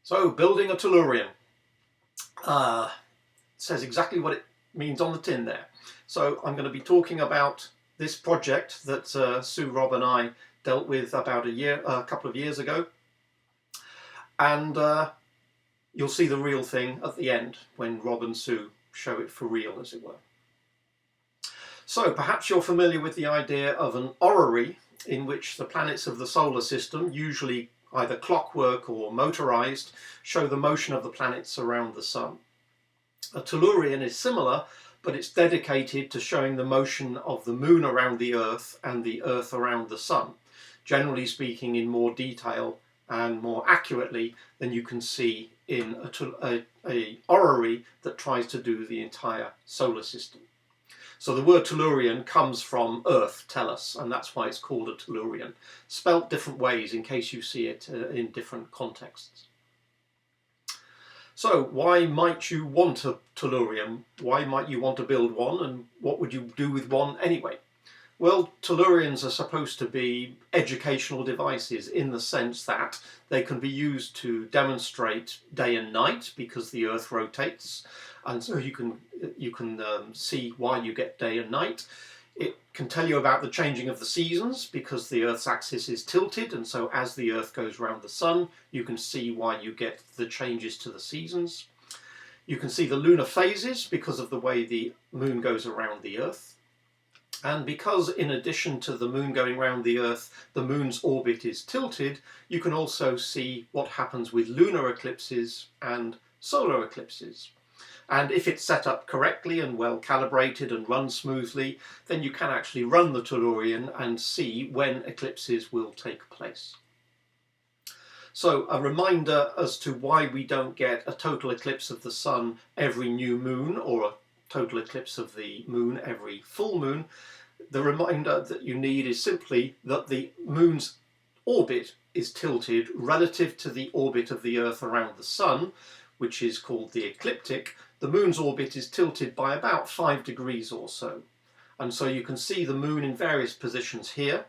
So, building a Tellurion says exactly what it means on the tin there. So I'm going to be talking about this project that Sue, Rob and I dealt with about a couple of years ago. And you'll see the real thing at the end when Rob and Sue show it for real, as it were. So perhaps you're familiar with the idea of an orrery in which the planets of the solar system, usually either clockwork or motorized, show the motion of the planets around the sun. A Tellurion is similar, but it's dedicated to showing the motion of the moon around the Earth and the Earth around the sun, generally speaking in more detail and more accurately than you can see in a orrery that tries to do the entire solar system. So the word Tellurion comes from Earth, Tellus, and that's why it's called a Tellurion, spelt different ways in case you see it in different contexts. So why might you want a Tellurion? Why might you want to build one, and what would you do with one anyway? Well, Tellurions are supposed to be educational devices in the sense that they can be used to demonstrate day and night because the Earth rotates, and so you can see why you get day and night. It can tell you about the changing of the seasons because the Earth's axis is tilted, and so as the Earth goes around the sun, you can see why you get the changes to the seasons. You can see the lunar phases because of the way the moon goes around the Earth. And because in addition to the moon going around the Earth, the moon's orbit is tilted, you can also see what happens with lunar eclipses and solar eclipses. And if it's set up correctly and well calibrated and run smoothly, then you can actually run the Tellurion and see when eclipses will take place. So a reminder as to why we don't get a total eclipse of the sun every new moon or a total eclipse of the moon every full moon. The reminder that you need is simply that the moon's orbit is tilted relative to the orbit of the Earth around the sun, which is called the ecliptic. The moon's orbit is tilted by about 5 degrees or so. And so you can see the moon in various positions here.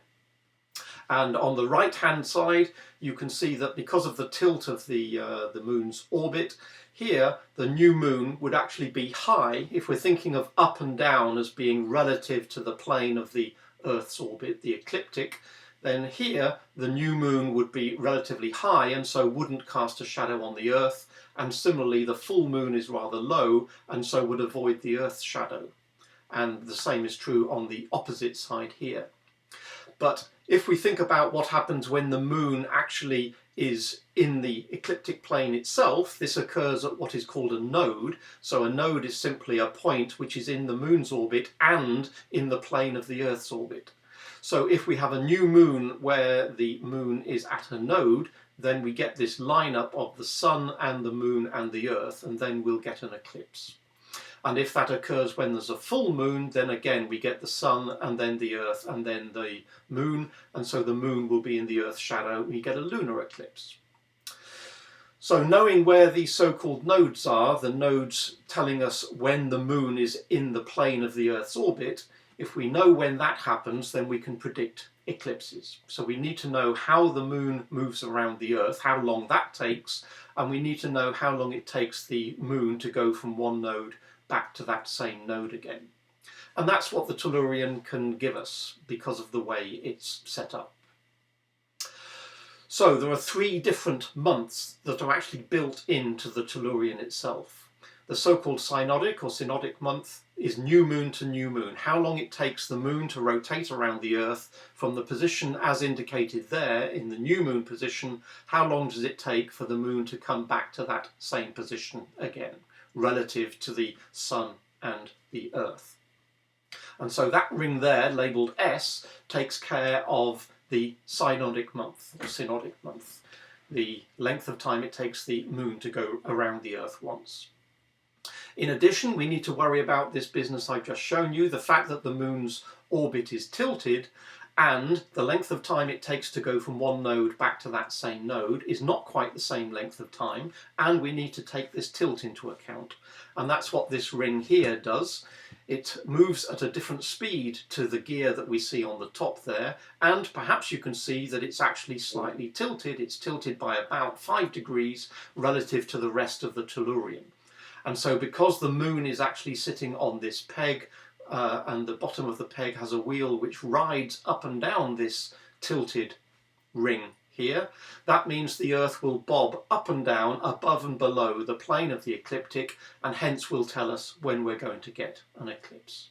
And on the right hand side you can see that because of the tilt of the moon's orbit, here the new moon would actually be high if we're thinking of up and down as being relative to the plane of the Earth's orbit, the ecliptic. Then here the new moon would be relatively high and so wouldn't cast a shadow on the Earth, and similarly the full moon is rather low and so would avoid the Earth's shadow. And the same is true on the opposite side here. But if we think about what happens when the moon actually is in the ecliptic plane itself, this occurs at what is called a node. So a node is simply a point which is in the moon's orbit and in the plane of the Earth's orbit. So if we have a new moon where the moon is at a node, then we get this lineup of the sun and the moon and the Earth, and then we'll get an eclipse. And if that occurs when there's a full moon, then again we get the sun and then the Earth and then the moon, and so the moon will be in the Earth's shadow and we get a lunar eclipse. So knowing where these so-called nodes are, the nodes telling us when the moon is in the plane of the Earth's orbit, if we know when that happens, then we can predict eclipses. So we need to know how the moon moves around the Earth, how long that takes, and we need to know how long it takes the moon to go from one node back to that same node again. And that's what the Tellurion can give us because of the way it's set up. So there are 3 different months that are actually built into the Tellurion itself. The so-called synodic or synodic month is new moon to new moon, how long it takes the moon to rotate around the Earth from the position as indicated there in the new moon position. How long does it take for the moon to come back to that same position again, relative to the sun and the Earth? And so that ring there, labelled S, takes care of the synodic month, or synodic month, the length of time it takes the moon to go around the Earth once. In addition, we need to worry about this business I've just shown you, the fact that the moon's orbit is tilted, and the length of time it takes to go from one node back to that same node is not quite the same length of time, and we need to take this tilt into account. And that's what this ring here does. It moves at a different speed to the gear that we see on the top there, and perhaps you can see that it's actually slightly tilted. It's tilted by about 5 degrees relative to the rest of the Tellurion. And so because the moon is actually sitting on this peg, and the bottom of the peg has a wheel which rides up and down this tilted ring here, that means the Earth will bob up and down above and below the plane of the ecliptic, and hence will tell us when we're going to get an eclipse.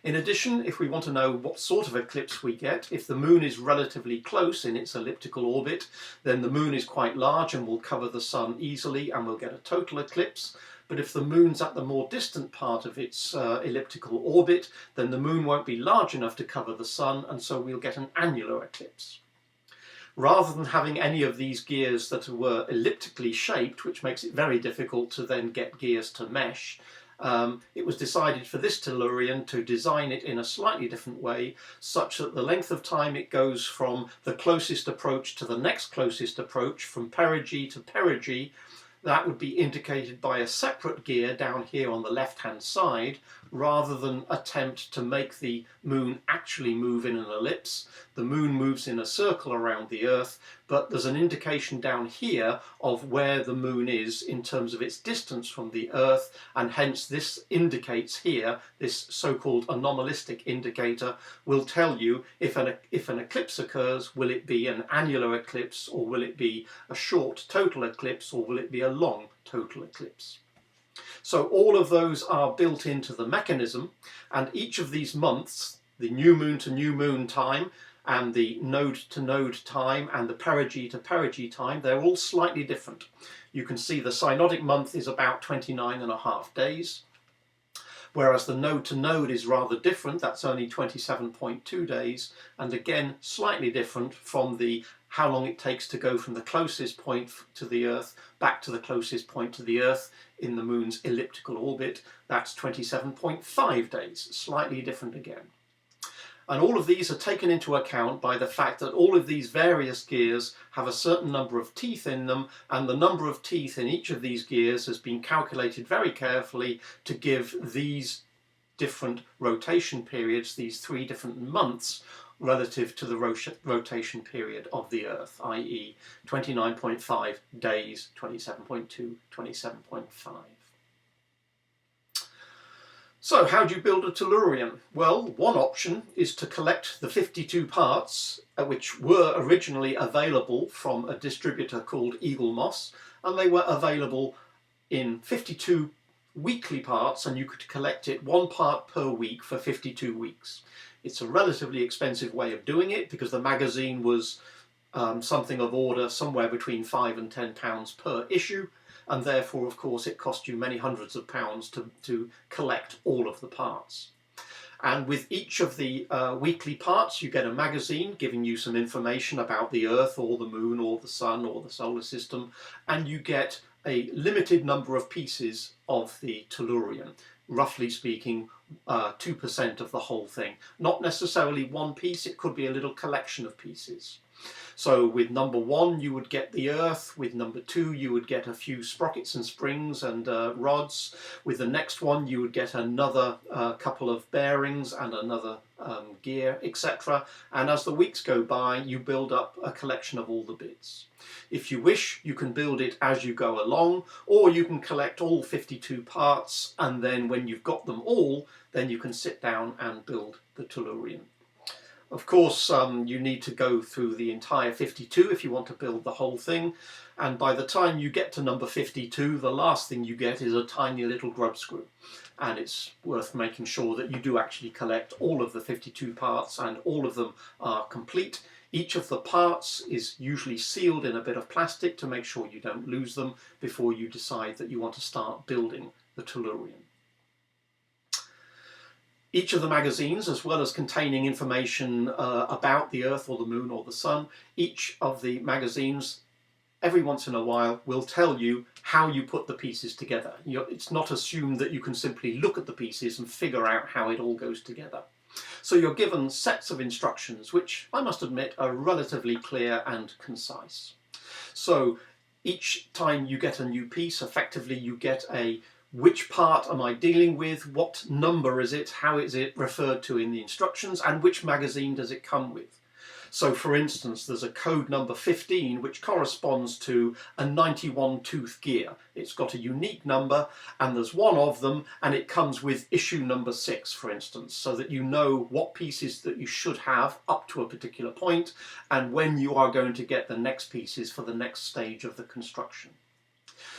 In addition, if we want to know what sort of eclipse we get, if the moon is relatively close in its elliptical orbit, then the moon is quite large and will cover the sun easily and we'll get a total eclipse. But if the moon's at the more distant part of its elliptical orbit, then the moon won't be large enough to cover the sun, and so we'll get an annular eclipse. Rather than having any of these gears that were elliptically shaped, which makes it very difficult to then get gears to mesh, it was decided for this Tellurion to design it in a slightly different way, such that the length of time it goes from the closest approach to the next closest approach, from perigee to perigee, that would be indicated by a separate gear down here on the left-hand side, rather than attempt to make the moon actually move in an ellipse. The moon moves in a circle around the Earth, but there's an indication down here of where the moon is in terms of its distance from the Earth, and hence this indicates here, this so-called anomalistic indicator will tell you if an eclipse occurs, will it be an annular eclipse, or will it be a short total eclipse, or will it be a long total eclipse. So all of those are built into the mechanism, and each of these months, the new moon to new moon time, and the node to node time, and the perigee to perigee time, they're all slightly different. You can see the synodic month is about 29.5 days, whereas the node to node is rather different. That's only 27.2 days, and again slightly different from the how long it takes to go from the closest point to the Earth back to the closest point to the Earth in the moon's elliptical orbit. That's 27.5 days, slightly different again. And all of these are taken into account by the fact that all of these various gears have a certain number of teeth in them, and the number of teeth in each of these gears has been calculated very carefully to give these different rotation periods, these 3 different months, relative to the rotation period of the Earth, i.e. 29.5 days, 27.2, 27.5. So how do you build a Tellurion? Well, one option is to collect the 52 parts which were originally available from a distributor called Eaglemoss, and they were available in 52 weekly parts, and you could collect it 1 part per week for 52 weeks. It's a relatively expensive way of doing it because the magazine was something of order somewhere between £5 and £10 per issue, and therefore of course it cost you many hundreds of pounds to collect all of the parts. And with each of the weekly parts you get a magazine giving you some information about the Earth or the Moon or the Sun or the solar system, and you get a limited number of pieces of the Tellurion. Roughly speaking, 2% of the whole thing. Not necessarily one piece, it could be a little collection of pieces. So with number 1 you would get the Earth, with number 2 you would get a few sprockets and springs and rods, with the next one you would get another couple of bearings and another gear, etc. And as the weeks go by you build up a collection of all the bits. If you wish, you can build it as you go along, or you can collect all 52 parts, and then when you've got them all, then you can sit down and build the Tellurion. Of course, you need to go through the entire 52 if you want to build the whole thing, and by the time you get to number 52, the last thing you get is a tiny little grub screw. And it's worth making sure that you do actually collect all of the 52 parts and all of them are complete. Each of the parts is usually sealed in a bit of plastic to make sure you don't lose them before you decide that you want to start building the Tellurion. Each of the magazines, as well as containing information about the Earth or the Moon or the Sun, each of the magazines every once in a while will tell you how you put the pieces together. It's not assumed that you can simply look at the pieces and figure out how it all goes together. So you're given sets of instructions which, I must admit, are relatively clear and concise. So each time you get a new piece, effectively you get a which part am I dealing with, what number is it, how is it referred to in the instructions, and which magazine does it come with. So for instance, there's a code number 15 which corresponds to a 91 tooth gear. It's got a unique number and there's one of them, and it comes with issue number 6, for instance, so that you know what pieces that you should have up to a particular point and when you are going to get the next pieces for the next stage of the construction.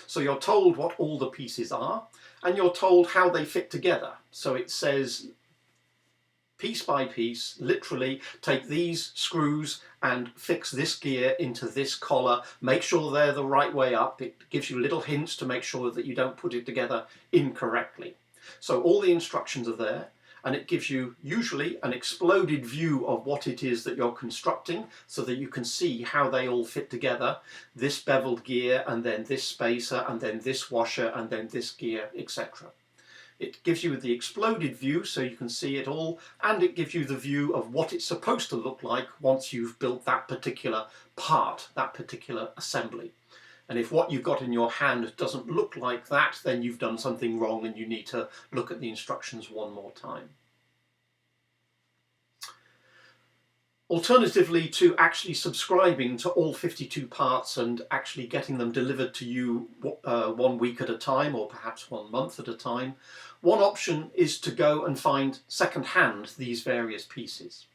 So you're told what all the pieces are and you're told how they fit together. So it says, piece by piece, literally take these screws and fix this gear into this collar, make sure they're the right way up. It gives you little hints to make sure that you don't put it together incorrectly. So all the instructions are there, and it gives you usually an exploded view of what it is that you're constructing so that you can see how they all fit together. This beveled gear, and then this spacer, and then this washer, and then this gear, etc. It gives you the exploded view so you can see it all, and it gives you the view of what it's supposed to look like once you've built that particular part, that particular assembly. And if what you've got in your hand doesn't look like that, then you've done something wrong and you need to look at the instructions one more time. Alternatively to actually subscribing to all 52 parts and actually getting them delivered to you 1 week at a time, or perhaps 1 month at a time, one option is to go and find second-hand these various pieces.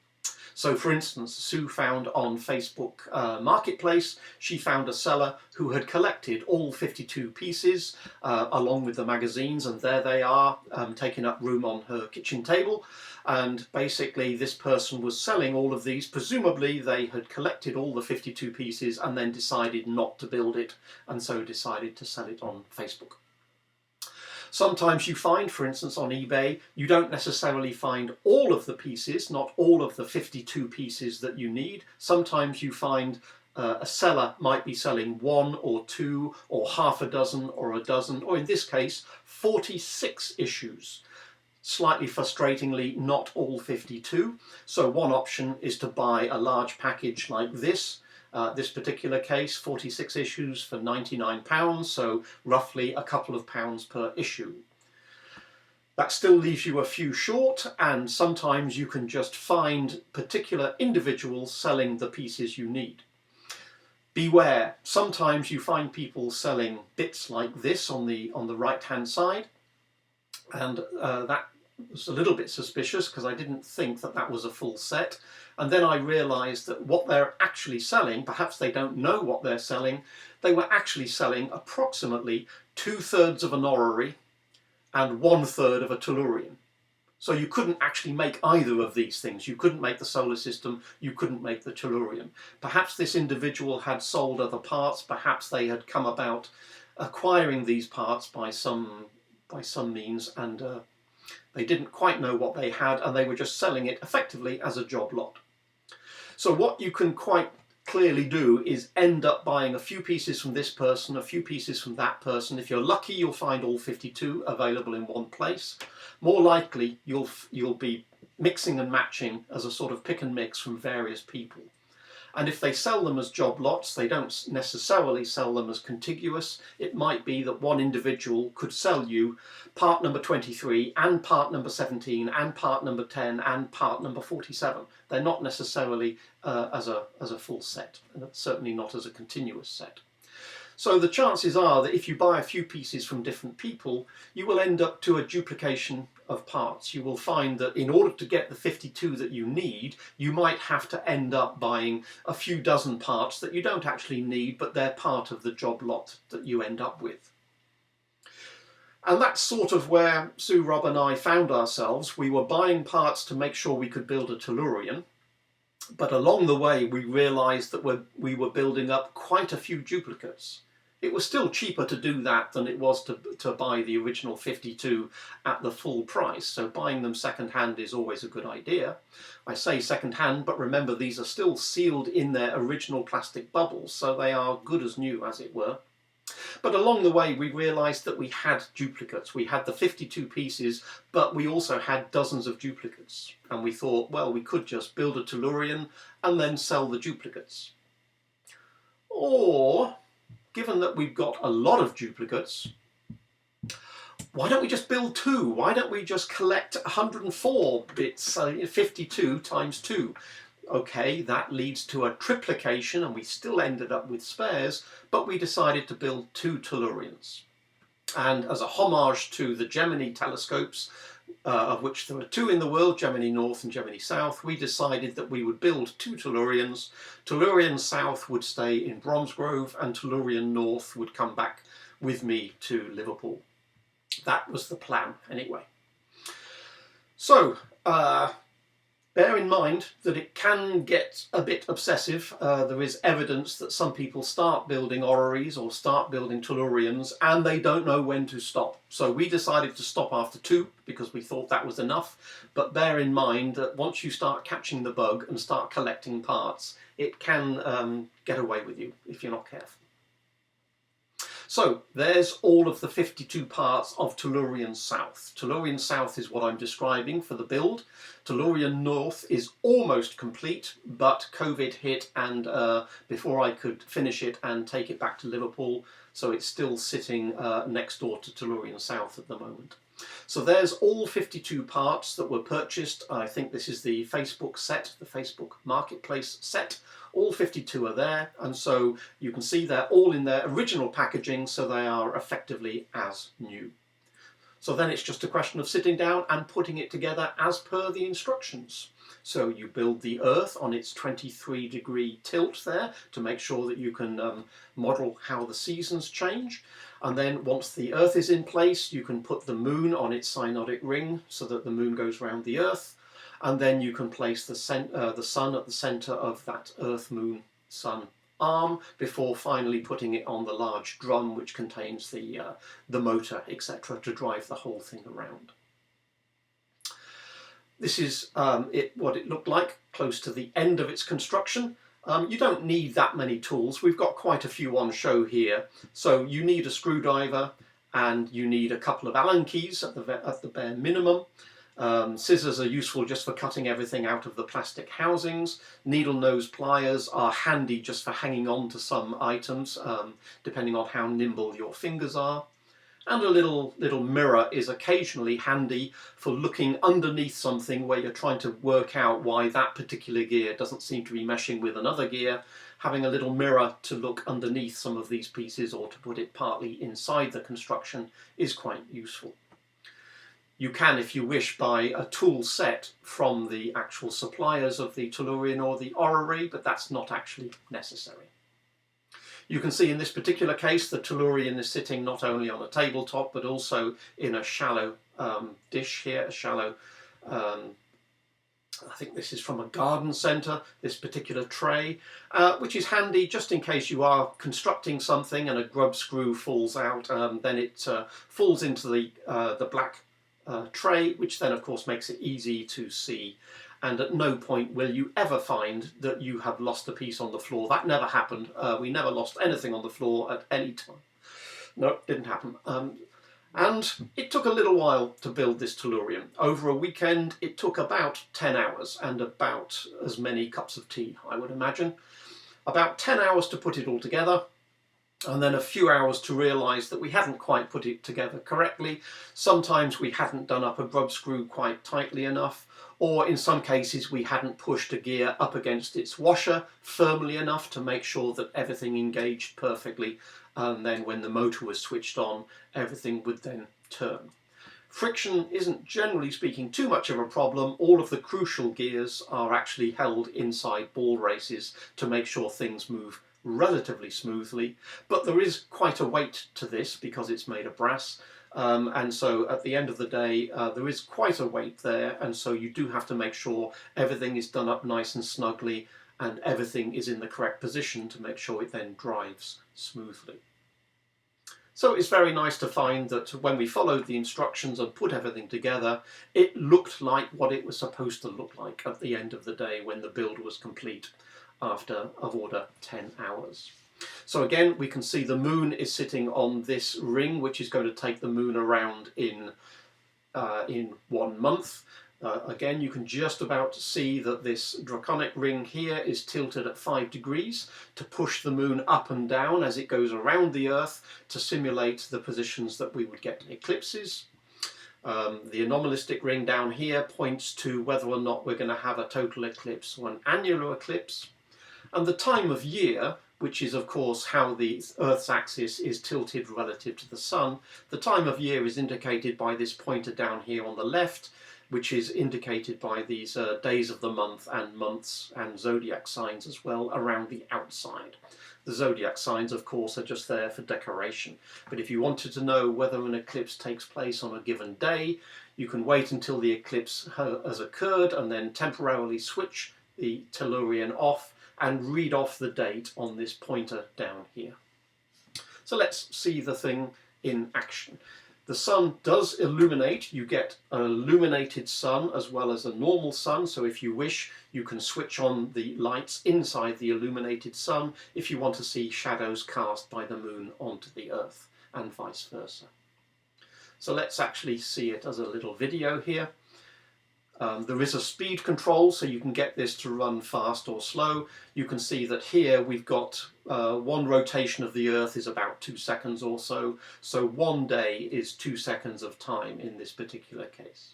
So for instance, Sue found on Facebook Marketplace, she found a seller who had collected all 52 pieces along with the magazines, and there they are, taking up room on her kitchen table. And basically this person was selling all of these. Presumably they had collected all the 52 pieces and then decided not to build it, and so decided to sell it on Facebook. Sometimes you find, for instance, on eBay, you don't necessarily find all of the pieces, not all of the 52 pieces that you need. Sometimes you find a seller might be selling 1 or 2 or half a dozen or a dozen, or in this case, 46 issues. Slightly frustratingly, not all 52. So one option is to buy a large package like this. This particular case, 46 issues for £99, so roughly a couple of pounds per issue. That still leaves you a few short, and sometimes you can just find particular individuals selling the pieces you need. Beware, sometimes you find people selling bits like this on the right hand side, and that was a little bit suspicious because I didn't think that that was a full set. And then I realised that what they're actually selling, perhaps they don't know what they're selling, they were actually selling approximately 2/3 of an orrery and 1/3 of a Tellurion. So you couldn't actually make either of these things. You couldn't make the solar system, you couldn't make the Tellurion. Perhaps this individual had sold other parts, perhaps they had come about acquiring these parts by some means, and they didn't quite know what they had, and they were just selling it effectively as a job lot. So what you can quite clearly do is end up buying a few pieces from this person, a few pieces from that person. If you're lucky, you'll find all 52 available in one place. More likely, you'll be mixing and matching as a sort of pick and mix from various people. And if they sell them as job lots, they don't necessarily sell them as contiguous. It might be that one individual could sell you part number 23 and part number 17 and part number 10 and part number 47. They're not necessarily as a full set, and certainly not as a continuous set. So the chances are that if you buy a few pieces from different people, you will end up to a duplication of parts. You will find that in order to get the 52 that you need, you might have to end up buying a few dozen parts that you don't actually need, but they're part of the job lot that you end up with. And that's sort of where Sue, Rob and I found ourselves. We were buying parts to make sure we could build a Tellurion, but along the way we realised that we were building up quite a few duplicates. It was still cheaper to do that than it was to buy the original 52 at the full price, so buying them second-hand is always a good idea. I say second-hand, but remember these are still sealed in their original plastic bubbles, so they are good as new, as it were. But along the way we realised that we had duplicates. We had the 52 pieces, but we also had dozens of duplicates. And we thought, well, we could just build a Tellurion and then sell the duplicates. Or, given that we've got a lot of duplicates, why don't we just build two? Why don't we just collect 104 bits, 52 times 2? Okay, that leads to a triplication, and we still ended up with spares, but we decided to build 2 Tellurions. And as a homage to the Gemini telescopes, of which there were 2 in the world, Gemini North and Gemini South, we decided that we would build 2 Tellurions. Tellurion South would stay in Bromsgrove, and Tellurion North would come back with me to Liverpool. That was the plan, anyway. So, bear in mind that it can get a bit obsessive. There is evidence that some people start building orreries or start building Tellurions and they don't know when to stop. So we decided to stop after 2 because we thought that was enough. But bear in mind that once you start catching the bug and start collecting parts, it can get away with you if you're not careful. So there's all of the 52 parts of Tellurion South. Tellurion South is what I'm describing for the build. Tellurion North is almost complete, but COVID hit and before I could finish it and take it back to Liverpool, so it's still sitting next door to Tellurion South at the moment. So there's all 52 parts that were purchased. I think this is the Facebook set, the Facebook Marketplace set. All 52 are there, and so you can see they're all in their original packaging, so they are effectively as new. So then it's just a question of sitting down and putting it together as per the instructions. So you build the Earth on its 23-degree tilt there to make sure that you can model how the seasons change. And then once the Earth is in place, you can put the Moon on its synodic ring so that the Moon goes round the Earth. And then you can place the Sun at the centre of that Earth, Moon, Sun arm before finally putting it on the large drum which contains the motor, etc., to drive the whole thing around. This is what it looked like close to the end of its construction. You don't need that many tools. We've got quite a few on show here. So you need a screwdriver and you need a couple of Allen keys at the bare minimum. Scissors are useful just for cutting everything out of the plastic housings. Needle nose pliers are handy just for hanging on to some items, depending on how nimble your fingers are. And a little mirror is occasionally handy for looking underneath something where you're trying to work out why that particular gear doesn't seem to be meshing with another gear. Having a little mirror to look underneath some of these pieces or to put it partly inside the construction is quite useful. You can, if you wish, buy a tool set from the actual suppliers of the Tellurion or the orrery, but that's not actually necessary. You can see in this particular case the Tellurion is sitting not only on a tabletop but also in a shallow dish here, a shallow, I think this is from a garden centre, this particular tray, which is handy just in case you are constructing something and a grub screw falls out, then it falls into the black tray, which then of course makes it easy to see, and at no point will you ever find that you have lost a piece on the floor. That never happened. We never lost anything on the floor at any time. No, didn't happen. And it took a little while to build this Tellurion. Over a weekend it took about 10 hours and about as many cups of tea, I would imagine. About 10 hours to put it all together, and then a few hours to realise that we hadn't quite put it together correctly. Sometimes we hadn't done up a grub screw quite tightly enough, or in some cases we hadn't pushed a gear up against its washer firmly enough to make sure that everything engaged perfectly, and then when the motor was switched on, everything would then turn. Friction isn't, generally speaking, too much of a problem. All of the crucial gears are actually held inside ball races to make sure things move relatively smoothly, but there is quite a weight to this because it's made of brass, and so at the end of the day there is quite a weight there, and so you do have to make sure everything is done up nice and snugly and everything is in the correct position to make sure it then drives smoothly. So it's very nice to find that when we followed the instructions and put everything together, it looked like what it was supposed to look like at the end of the day when the build was complete after of order 10 hours. So again, we can see the moon is sitting on this ring, which is going to take the moon around in 1 month. Again, you can just about see that this draconic ring here is tilted at 5 degrees to push the moon up and down as it goes around the Earth to simulate the positions that we would get in eclipses. The anomalistic ring down here points to whether or not we're going to have a total eclipse or an annular eclipse. And the time of year, which is of course how the Earth's axis is tilted relative to the Sun, the time of year is indicated by this pointer down here on the left, which is indicated by these days of the month and months and zodiac signs as well around the outside. The zodiac signs, of course, are just there for decoration. But if you wanted to know whether an eclipse takes place on a given day, you can wait until the eclipse has occurred and then temporarily switch the Tellurion off and read off the date on this pointer down here. So let's see the thing in action. The sun does illuminate. You get an illuminated sun as well as a normal sun, so if you wish you can switch on the lights inside the illuminated sun if you want to see shadows cast by the moon onto the Earth and vice versa. So let's actually see it as a little video here. There is a speed control, so you can get this to run fast or slow. You can see that here we've got one rotation of the Earth is about 2 seconds or so. So 1 day is 2 seconds of time in this particular case.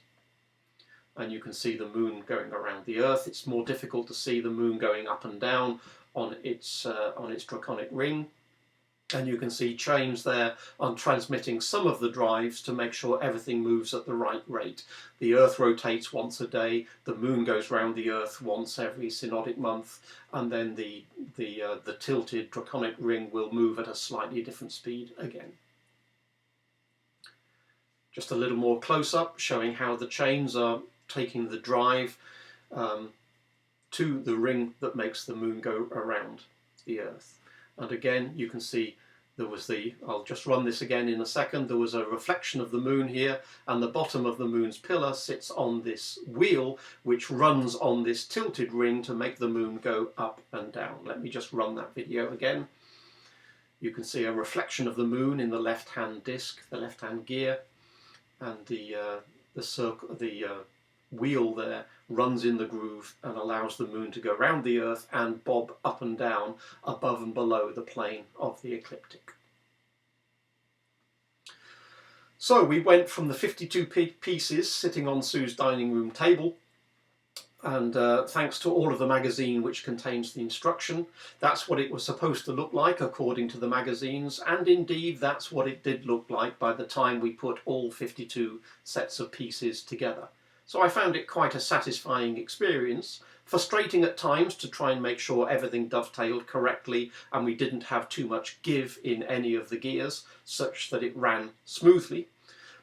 And you can see the moon going around the Earth. It's more difficult to see the moon going up and down on its draconic ring. And you can see chains there on transmitting some of the drives to make sure everything moves at the right rate. The Earth rotates once a day, the moon goes round the Earth once every synodic month, and then the tilted draconic ring will move at a slightly different speed again. Just a little more close-up showing how the chains are taking the drive to the ring that makes the moon go around the Earth. And again, you can see there was I'll just run this again in a second, there was a reflection of the moon here, and the bottom of the moon's pillar sits on this wheel which runs on this tilted ring to make the moon go up and down. Let me just run that video again. You can see a reflection of the moon in the left-hand disc, the left-hand gear, and the wheel there runs in the groove and allows the moon to go around the Earth and bob up and down above and below the plane of the ecliptic. So we went from the 52 pieces sitting on Sue's dining room table, and thanks to all of the magazine which contains the instruction, that's what it was supposed to look like according to the magazines, and indeed that's what it did look like by the time we put all 52 sets of pieces together. So I found it quite a satisfying experience, frustrating at times to try and make sure everything dovetailed correctly and we didn't have too much give in any of the gears such that it ran smoothly.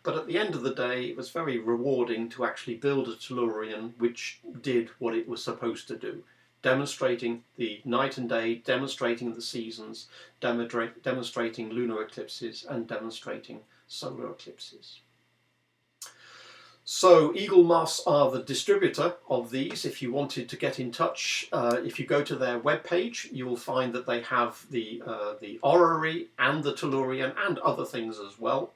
But at the end of the day, it was very rewarding to actually build a Tellurion which did what it was supposed to do, demonstrating the night and day, demonstrating the seasons, demonstrating lunar eclipses and demonstrating solar eclipses. So Eaglemoss are the distributor of these. If you wanted to get in touch, if you go to their webpage, you will find that they have the orrery and the Tellurion and other things as well.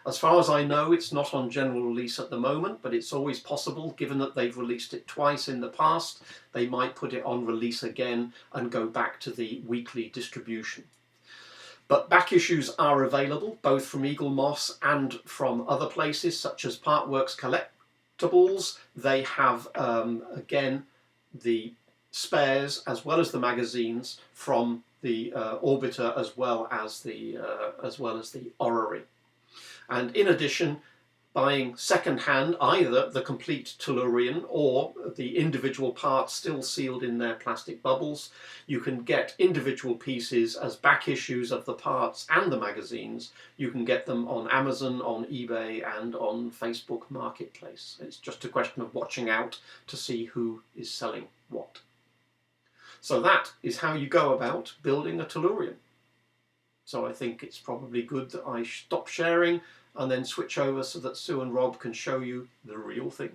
As far as I know, it's not on general release at the moment, but it's always possible, given that they've released it twice in the past, they might put it on release again and go back to the weekly distribution. But back issues are available, both from Eaglemoss and from other places, such as Partworks Collectibles. They have, again, the spares as well as the magazines from the Orbiter as well as the Orrery. And in addition, buying second-hand either the complete Tellurion or the individual parts still sealed in their plastic bubbles, you can get individual pieces as back issues of the parts and the magazines. You can get them on Amazon, on eBay and on Facebook Marketplace. It's just a question of watching out to see who is selling what. So that is how you go about building a Tellurion. So I think it's probably good that I stop sharing and then switch over so that Sue and Rob can show you the real thing.